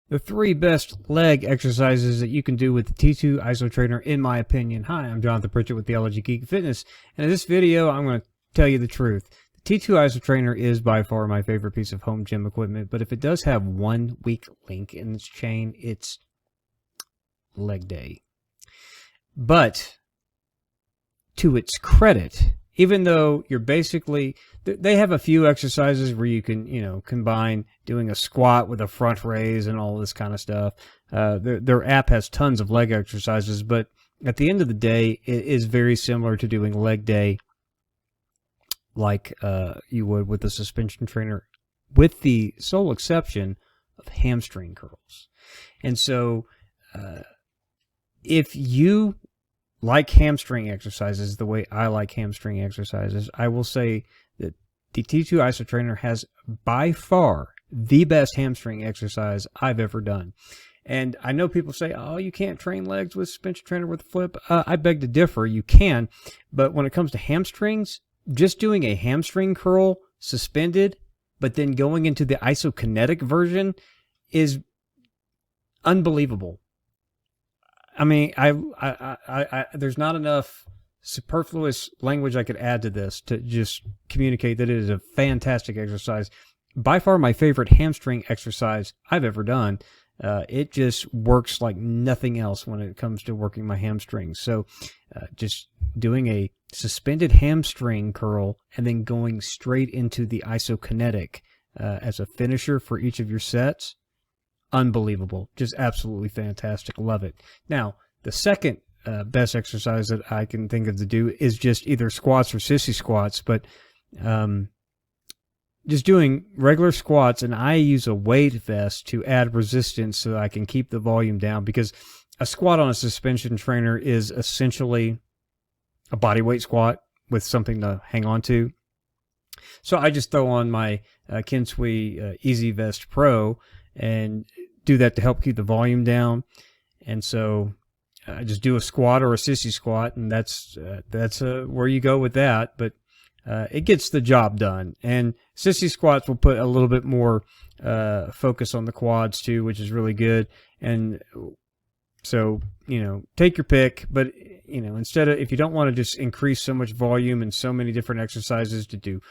The 3 best leg exercises that you can do with the T2 IsoTrainer, in my opinion. Hi, I'm Jonathan Pritchett with Theology, Geek, Fitness, and in this video, I'm going to tell you the truth. The T2 IsoTrainer is by far my favorite piece of home gym equipment, but if it does have one weak link in its chain, it's leg day. But to its credit, even though you're basically, they have a few exercises where you can, combine doing a squat with a front raise and all this kind of stuff. Their app has tons of leg exercises, but at the end of the day, it is very similar to doing leg day like you would with a suspension trainer, with the sole exception of hamstring curls. And so if you like hamstring exercises the way I like hamstring exercises, I will say that the T2 IsoTrainer has by far the best hamstring exercise I've ever done. And I know people say, oh, you can't train legs with suspension trainer with a flip. I beg to differ. You can. But when it comes to hamstrings, just doing a hamstring curl suspended, but then going into the isokinetic version is unbelievable. I mean, there's not enough superfluous language I could add to this to just communicate that it is a fantastic exercise. By far my favorite hamstring exercise I've ever done. It just works like nothing else when it comes to working my hamstrings. So just doing a suspended hamstring curl and then going straight into the isokinetic as a finisher for each of your sets. Unbelievable. Just absolutely fantastic. Love it. Now, the second best exercise that I can think of to do is just either squats or sissy squats, but just doing regular squats, and I use a weight vest to add resistance so that I can keep the volume down, because a squat on a suspension trainer is essentially a body weight squat with something to hang on to. So I just throw on my Kinsui Easy Vest Pro and do that to help keep the volume down. And so I just do a squat or a sissy squat, and that's where you go with that. But it gets the job done. And sissy squats will put a little bit more focus on the quads too, which is really good. And so, take your pick. But, instead of, if you don't want to just increase so much volume and so many different exercises to do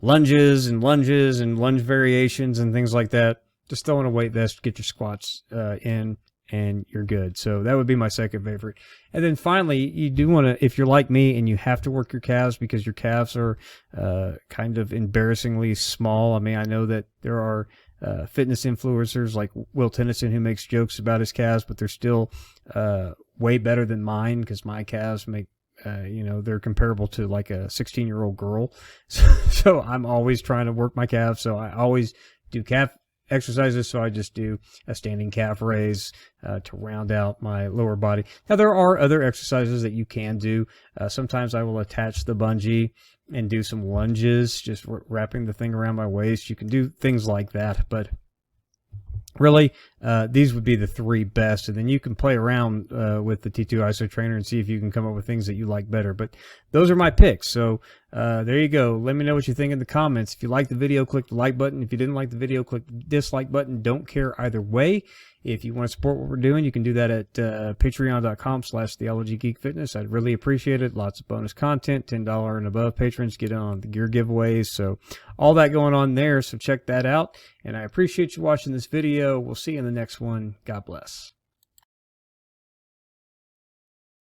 lunges and lunge variations and things like that, just throw in a weight vest, get your squats in, and you're good. So that would be my second favorite. And then finally, you do want to, if you're like me and you have to work your calves because your calves are kind of embarrassingly small. I mean, I know that there are fitness influencers like Will Tennyson who makes jokes about his calves, but they're still way better than mine, because my calves make, they're comparable to like a 16-year-old girl. So I'm always trying to work my calves. So I always do calf exercises. So I just do a standing calf raise to round out my lower body. Now, there are other exercises that you can do. Sometimes I will attach the bungee and do some lunges, just wrapping the thing around my waist. You can do things like that, but really, these would be the 3 best, and then you can play around with the T2 IsoTrainer and see if you can come up with things that you like better. But those are my picks, so there you go. Let me know what you think in the comments. If you liked the video, click the like button. If you didn't like the video, click the dislike button. Don't care either way. If you want to support what we're doing, you can do that at patreon.com/theologygeekfitness. I'd really appreciate it. Lots of bonus content. $10 and above patrons get in on the gear giveaways. So all that going on there. So check that out. And I appreciate you watching this video. We'll see you in the next one. God bless.